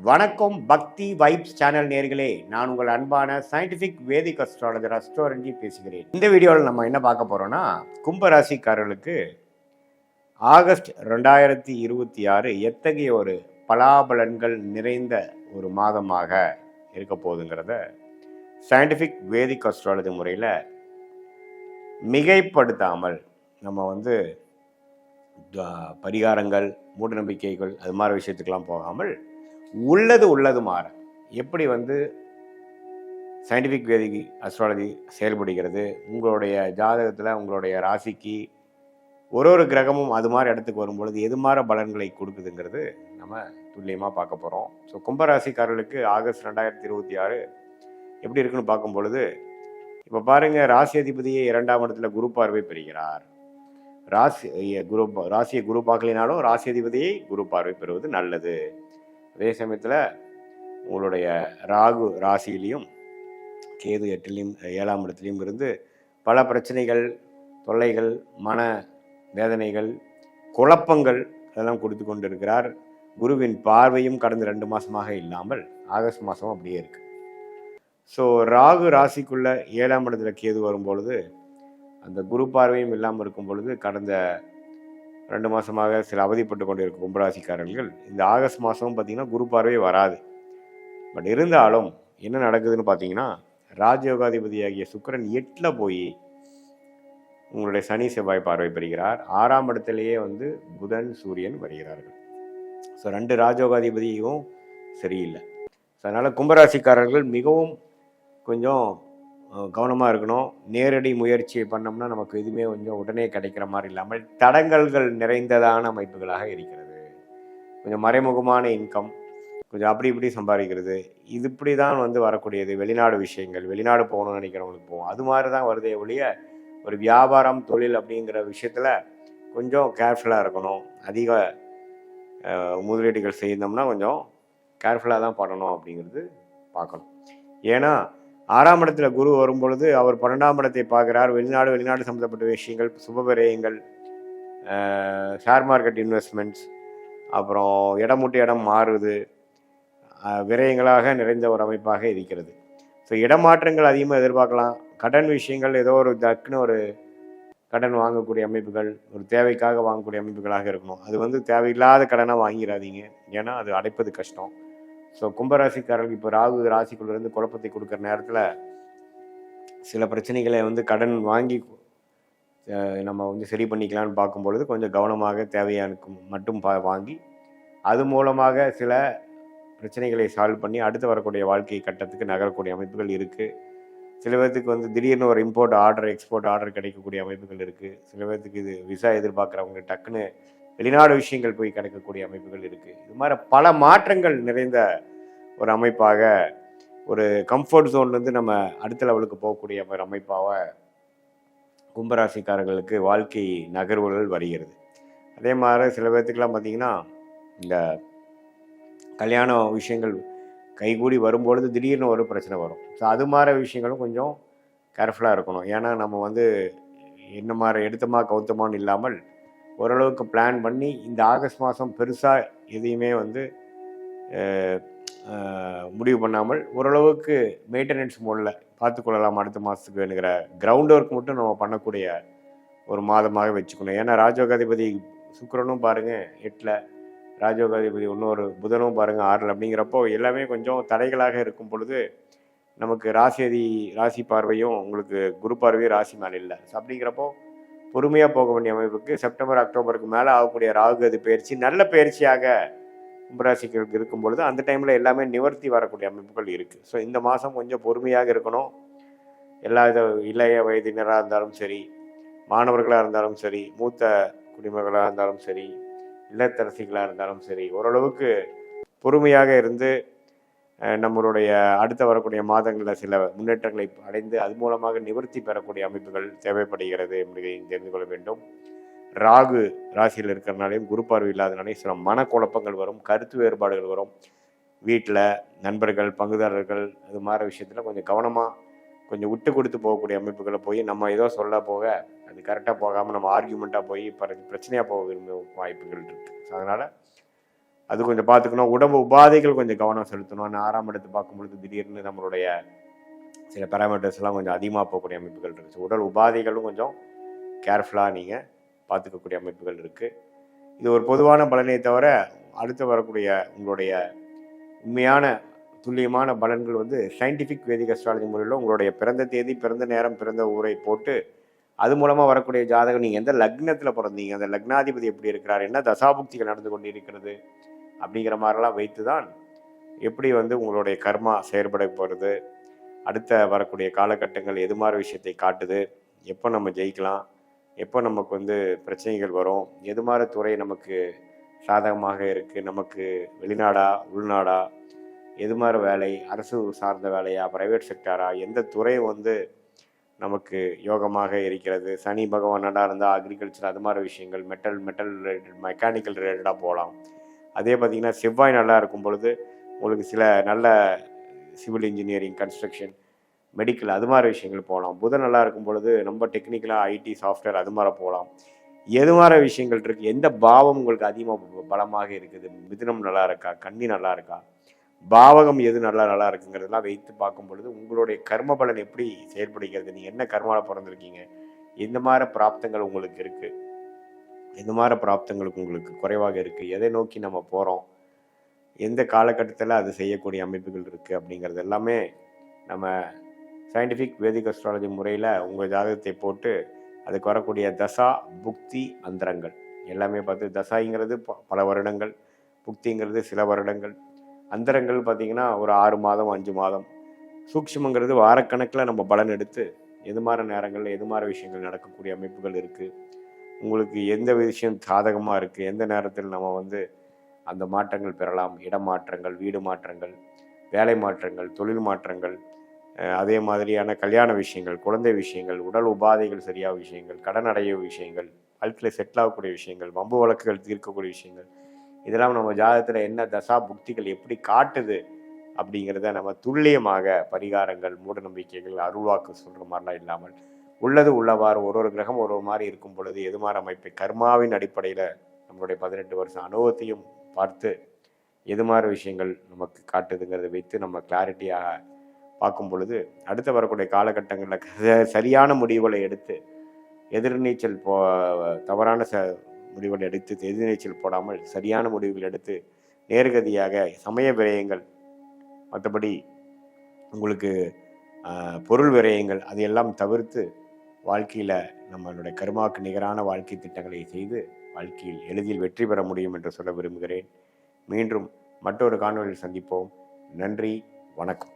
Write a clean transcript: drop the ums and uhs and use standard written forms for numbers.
வணக்கம் பக்தி vibes channel நேர்களே, நான் உங்கள் அன்பான சயின்டிஃபிக் வேதிக் அஸ்ட்ராலஜர் அஸ்ட்ரோரஞ்சி பேசுகிறேன். இந்த வீடியோவில் நம்ம என்ன பார்க்க போறோம்னா, கும்பராசிக்காரர்களுக்கு ஆகஸ்ட் 2026 எத்தகைய ஒரு பலாபலன்கள் நிறைந்த ஒரு மாதமாக இருக்க போகுதுங்கிறத சயின்டிஃபிக் வேதிக் அஸ்ட்ராலஜி முறையில் மிகைப்படுத்தாமல் நம்ம பரிகாரங்கள், மூடநம்பிக்கைகள் அது மாதிரி விஷயத்துக்கெல்லாம் போகாமல் உள்ளது மாற எப்படி சயின்டிஃபிக் வேதிக் அஸ்ட்ராலஜி செயல்படுகிறது, உங்களுடைய ஜாதகத்தில் உங்களுடைய ராசிக்கு ஒரு கிரகமும் அது மாதிரி இடத்துக்கு வரும்பொழுது எது மாதிரி பலன்களை கொடுக்குதுங்கிறது நம்ம துல்லியமாக பார்க்க போகிறோம். ஸோ கும்பராசிக்காரர்களுக்கு ஆகஸ்ட் 2026 எப்படி இருக்குன்னு பார்க்கும் பொழுது, இப்போ பாருங்கள், ராசி அதிபதியை 2ஆம் இடத்துல குரு பார்வை பெறுகிறார். ராசியை குரு பார்க்கலினாலும் ராசி அதிபதியை குரு பார்வை பெறுவது நல்லது. அதே சமயத்தில் உங்களுடைய ராகு ராசியிலையும் கேது 8லையும் 7ஆம் இடத்துலையும் இருந்து பல பிரச்சனைகள், தொல்லைகள், மன வேதனைகள், குழப்பங்கள் அதெல்லாம் கொடுத்து கொண்டு இருக்கிறார். குருவின் பார்வையும் கடந்த 2 மாதமாக இல்லாமல் ஆகஸ்ட் மாதம் அப்படியே இருக்கு. ஸோ ராகு ராசிக்குள்ள 7ஆம் இடத்துல கேது வரும்பொழுது அந்த குரு பார்வையும் இல்லாமல் இருக்கும் பொழுது கடந்த 2 மாதமாக சில அவதிப்பட்டு கொண்டு இருக்கும் கும்பராசிக்காரர்கள் இந்த ஆகஸ்ட் மாதமும் பார்த்தீங்கன்னா குரு பார்வை வராது. பட் இருந்தாலும் என்ன நடக்குதுன்னு பார்த்தீங்கன்னா, ராஜயோகாதிபதியாகிய சுக்கிரன் 8ல் போய் உங்களுடைய சனி செவ்வாய் பார்வை பெறுகிறார். 6ஆம் இடத்திலேயே புதன் சூரியன் வருகிறார்கள். ஸோ 2 ராஜயோகாதிபதியும் சரியில்லை. ஸோ அதனால் கும்பராசிக்காரர்கள் மிகவும் கொஞ்சம் கவனமாக இருக்கணும். நேரடி முயற்சியை பண்ணோம்னா நமக்கு எதுவுமே கொஞ்சம் உடனே கிடைக்கிற மாதிரி இல்லாமல் தடங்கல்கள் நிறைந்ததான அமைப்புகளாக இருக்கிறது. கொஞ்சம் மறைமுகமான இன்கம், கொஞ்சம் அப்படி இப்படி சம்பாதிக்கிறது, இது இப்படி தான் வரக்கூடியது. வெளிநாடு விஷயங்கள், வெளிநாடு போகணும்னு நினைக்கிறவங்களுக்கு போகும், அது மாதிரி தான் வருதே ஒழிய ஒரு வியாபாரம் தொழில் அப்படிங்கிற விஷயத்தில் கொஞ்சம் கேர்ஃபுல்லாக இருக்கணும். அதிக முதலீடுகள் செய்தோம்னா கொஞ்சம் கேர்ஃபுல்லாக தான் பண்ணணும் அப்படிங்கிறது பார்க்கணும். ஏன்னா 6ஆம் இடத்துல குரு வரும்பொழுது அவர் 12ஆம் இடத்தை பார்க்குறார். வெளிநாடு சம்மந்தப்பட்ட விஷயங்கள், சுபவிரயங்கள், ஷேர் மார்க்கெட் இன்வெஸ்ட்மெண்ட்ஸ், அப்புறம் இடம் விட்டு இடம் மாறுது, விரயங்களாக நிறைந்த ஒரு அமைப்பாக இருக்கிறது. ஸோ இடமாற்றங்கள் அதிகமாக எதிர்பார்க்கலாம். கடன் விஷயங்கள், ஏதோ ஒரு டக்குன்னு ஒரு கடன் வாங்கக்கூடிய அமைப்புகள், ஒரு தேவைக்காக வாங்கக்கூடிய அமைப்புகளாக இருக்கணும். அது தேவையில்லாத கடனாக வாங்கிடாதீங்க, ஏன்னா அது அடைப்பது கஷ்டம். ஸோ கும்பராசிக்காரர்கள் இப்போ ராகு ராசிக்குள்ளேருந்து குழப்பத்தை கொடுக்குற நேரத்தில் சில பிரச்சனைகளை கடன் வாங்கி நம்ம சரி பண்ணிக்கலான்னு பார்க்கும்பொழுது கொஞ்சம் கவனமாக தேவையானுக்கு மட்டும் வாங்கி அது மூலமாக சில பிரச்சனைகளை சால்வ் பண்ணி அடுத்து வரக்கூடிய வாழ்க்கை கட்டத்துக்கு நகரக்கூடிய அமைப்புகள் இருக்குது. சில பேர்த்துக்கு திடீர்னு ஒரு இம்போர்ட் ஆர்டர், எக்ஸ்போர்ட் ஆர்டர் கிடைக்கக்கூடிய அமைப்புகள் இருக்குது. சில பேர்த்துக்கு இது விசா எதிர்பார்க்குறவங்க டக்குன்னு வெளிநாடு விஷயங்கள் போய் கிடைக்கக்கூடிய அமைப்புகள் இருக்குது. இது மாதிரி பல மாற்றங்கள் நிறைந்த ஒரு அமைப்பாக, ஒரு கம்ஃபர்ட் ஜோன்லேருந்து நம்ம அடுத்த லெவலுக்கு போகக்கூடிய ஒரு அமைப்பாக கும்பராசிக்காரர்களுக்கு வாழ்க்கை நகர்வுகள் வருகிறது. அதே மாதிரி சில பேர்த்துக்கெல்லாம் பார்த்திங்கன்னா, இந்த கல்யாண விஷயங்கள் கைகூடி வரும்பொழுது திடீர்னு ஒரு பிரச்சனை வரும். ஸோ அது மாதிரி விஷயங்களும் கொஞ்சம் கேர்ஃபுல்லாக இருக்கணும். ஏன்னா நம்ம என்ன மாதிரி எடுத்தமா கவுத்தமான்னு இல்லாமல் ஓரளவுக்கு பிளான் பண்ணி இந்த ஆகஸ்ட் மாதம் பெருசாக எதையுமே முடிவு பண்ணாமல் ஓரளவுக்கு மெயின்டெனன்ஸ் மோடில் பார்த்துக்கொள்ளலாம். அடுத்த மாதத்துக்கு வேணுங்கிற கிரவுண்ட் ஒர்க் மட்டும் நம்ம பண்ணக்கூடிய ஒரு மாதமாக வச்சுக்கணும். ஏன்னா ராஜயோகாதிபதி சுக்கிரனும் பாருங்கள் 8ல், ராஜயோகாதிபதி இன்னொரு புதனும் பாருங்கள் 6ல். அப்படிங்கிறப்போ எல்லாமே கொஞ்சம் தடைகளாக இருக்கும் பொழுது நமக்கு ராசி பார்வையும் உங்களுக்கு குரு பார்வையும் ராசி மேலே இல்லை. ஸோ அப்படிங்கிறப்போ பொறுமையாக போக வேண்டிய அமைப்புக்கு செப்டம்பர் அக்டோபருக்கு மேலே ஆகக்கூடிய ராகுகதி பயிற்சி நல்ல பயிற்சியாக கும்பராசிக்கு இருக்கும் பொழுது அந்த டைமில் எல்லாமே நிவர்த்தி வரக்கூடிய அமைப்புகள் இருக்குது. ஸோ இந்த மாதம் கொஞ்சம் பொறுமையாக இருக்கணும். எல்லா இளைய வயதினராக இருந்தாலும் சரி, மாணவர்களாக இருந்தாலும் சரி, மூத்த குடிமகளாக இருந்தாலும் சரி, இல்லத்தரசிகளாக இருந்தாலும் சரி, ஓரளவுக்கு பொறுமையாக இருந்து நம்மளுடைய அடுத்த வரக்கூடிய மாதங்களில் சில முன்னேற்றங்களை அடைந்து அது மூலமாக நிவர்த்தி பெறக்கூடிய அமைப்புகள் தேவைப்படுகிறது என்பதை தெரிந்து கொள்ள வேண்டும். ராகு ராசியில் இருக்கிறனாலையும் குரு பார்வை இல்லாதனாலையும் சில மனக்குழப்பங்கள் வரும், கருத்து வேறுபாடுகள் வரும். வீட்டில் நண்பர்கள், பங்குதாரர்கள் அது மாதிரி விஷயத்தில் கொஞ்சம் கவனமாக கொஞ்சம் விட்டு கொடுத்து போகக்கூடிய அமைப்புகளை போய் நம்ம ஏதோ சொல்ல போக அது கரெக்டாக போகாமல் நம்ம ஆர்கியூமெண்ட்டாக போய் பிரச்சனையாக போக விரும்ப வாய்ப்புகள் இருக்குது. ஸோ அதனால் அது கொஞ்சம் பார்த்துக்கணும். உடம்பு உபாதைகள் கொஞ்சம் கவனம் செலுத்தணும். 6ஆம் இடத்தை பார்க்கும்பொழுது திடீர்னு நம்மளுடைய சில பேராமீட்டர்ஸ்லாம் கொஞ்சம் அதிகமாக போகக்கூடிய அமைப்புகள் இருக்குது. உடல் உபாதைகளும் கொஞ்சம் கேர்ஃபுல்லாக நீங்கள் பார்த்துக்கக்கூடிய அமைப்புகள் இருக்குது. இது ஒரு பொதுவான பலனை தவிர அடுத்து வரக்கூடிய உங்களுடைய உண்மையான துல்லியமான பலன்கள் வந்து சயின்டிஃபிக் வேதிக் அஸ்ட்ராலஜி முறையில் உங்களுடைய பிறந்த தேதி, பிறந்த நேரம், பிறந்த ஊரை போட்டு அது மூலமாக வரக்கூடிய ஜாதகம், நீங்கள் எந்த லக்னத்தில் பிறந்தீங்க, அந்த லக்னாதிபதி எப்படி இருக்கிறார், என்ன தசாபுக்திகள் நடந்து கொண்டு இருக்கிறது அப்படிங்கிற மாதிரிலாம் வைத்து தான் எப்படி வந்து உங்களுடைய கர்மா செயற்பட போகிறது, அடுத்த வரக்கூடிய காலகட்டங்கள் எது மாதிரி விஷயத்தை காட்டுது, எப்போ நம்ம ஜெயிக்கலாம், எப்போ நமக்கு வந்து பிரச்சனைகள் வரும், எது மாதிரி துறை நமக்கு சாதகமாக இருக்குது, நமக்கு வெளிநாடா உள்நாடா, எது மாதிரி வேலை, அரசு சார்ந்த வேலையா, ப்ரைவேட் செக்டாரா, எந்த துறை வந்து நமக்கு யோகமாக இருக்கிறது, சனி பகவான் நல்லா இருந்தால் அக்ரிகல்ச்சர் அது மாதிரி விஷயங்கள், மெட்டல் ரிலேட்டட் மெக்கானிக்கல் ரிலேட்டடாக போகலாம். அதே பார்த்திங்கன்னா செவ்வாய் நல்லா இருக்கும் பொழுது உங்களுக்கு சில நல்ல சிவில் இன்ஜினியரிங், கன்ஸ்ட்ரக்ஷன், மெடிக்கல் அது மாதிரி விஷயங்கள் போகலாம். புதன் நல்லா இருக்கும் பொழுது நம்ம டெக்னிக்கலாக ஐடி, சாஃப்ட்வேர் அது மாதிரி போகலாம். எது மாதிரி விஷயங்கள் இருக்குது, எந்த பாவம் உங்களுக்கு அதிகமாக பலமாக இருக்குது, மிதுனம் நல்லா இருக்கா, கன்னி நல்லா இருக்கா, பாவகம் எது நல்லா இருக்குங்கிறதெல்லாம் வைத்து பார்க்கும் பொழுது உங்களுடைய கர்ம பலன் எப்படி செயல்படுகிறது, நீங்கள் என்ன கர்மாவில் பிறந்திருக்கீங்க, எந்த மாதிரி பிராப்தங்கள் உங்களுக்கு இருக்குது, எந்த மாதிரி பிராப்தங்களுக்கு உங்களுக்கு குறைவாக இருக்குது, எதை நோக்கி நம்ம போகிறோம், எந்த காலகட்டத்தில் அது செய்யக்கூடிய அமைப்புகள் இருக்குது அப்படிங்கிறது எல்லாமே நம்ம சயின்டிஃபிக் வேதிக் அஸ்ட்ராலஜி முறையில் உங்கள் ஜாதகத்தை போட்டு அதுக்கு வரக்கூடிய தசா, புக்தி, அந்தரங்கள் எல்லாமே பார்த்து, தசாங்கிறது பல வருடங்கள், புக்திங்கிறது சில வருடங்கள், அந்தரங்கள் பார்த்திங்கன்னா ஒரு 6 மாதம் 5 மாதம், சூக்ஷ்மங்கிறது வாரக்கணக்கில் நம்ம பலன் எடுத்து எது மாதிரி நேரங்களில் எது மாதிரி விஷயங்கள் நடக்கக்கூடிய அமைப்புகள் இருக்குது, உங்களுக்கு எந்த விஷயம் சாதகமாக இருக்குது, எந்த நேரத்தில் நம்ம வந்து அந்த மாற்றங்கள் பெறலாம், இடமாற்றங்கள், வீடு மாற்றங்கள், வேலை மாற்றங்கள், தொழில் மாற்றங்கள், அதே மாதிரியான கல்யாண விஷயங்கள், குழந்தை விஷயங்கள், உடல் உபாதைகள் சரியாக விஷயங்கள், கடன் அடைய விஷயங்கள், வாழ்க்கையில் செட்டில் ஆகக்கூடிய விஷயங்கள், வம்பு வழக்குகள் தீர்க்கக்கூடிய விஷயங்கள், இதெல்லாம் நம்ம ஜாதகத்தில் என்ன தசா புக்திகள் எப்படி காட்டுது அப்படிங்கிறத நம்ம துல்லியமாக பரிகாரங்கள், மூட நம்பிக்கைகள், அருள்வாக்கு சொல்கிற மாதிரிலாம் இல்லாமல் உள்ளது உள்ளவாறு ஒரு கிரகம் ஒரு மாதிரி இருக்கும் பொழுது எது மாதிரி அமைப்பை கர்மாவின் அடிப்படையில் நம்மளுடைய 18 வருஷம் அனுபவத்தையும் பார்த்து எது மாதிரி விஷயங்கள் நமக்கு காட்டுதுங்கிறத வைத்து நம்ம கிளாரிட்டியாக பார்க்கும் பொழுது அடுத்து வரக்கூடிய காலகட்டங்களில் சரியான முடிவுகளை எடுத்து எதிர்நீச்சல் தவறான முடிவுகள் எடுத்து எதிர்நீச்சல் போடாமல் சரியான முடிவுகள் எடுத்து நேர்கதியாக சமய விரயங்கள், மற்றபடி உங்களுக்கு பொருள் விரயங்கள் அதையெல்லாம் தவிர்த்து வாழ்க்கையில் நம்மளுடைய கர்மாவுக்கு நிகரான வாழ்க்கை திட்டங்களை செய்து வாழ்க்கையில் எளிதில் வெற்றி பெற முடியும் என்று சொல்ல விரும்புகிறேன். மீண்டும் மற்றொரு காணொலியில் சந்திப்போம். நன்றி, வணக்கம்.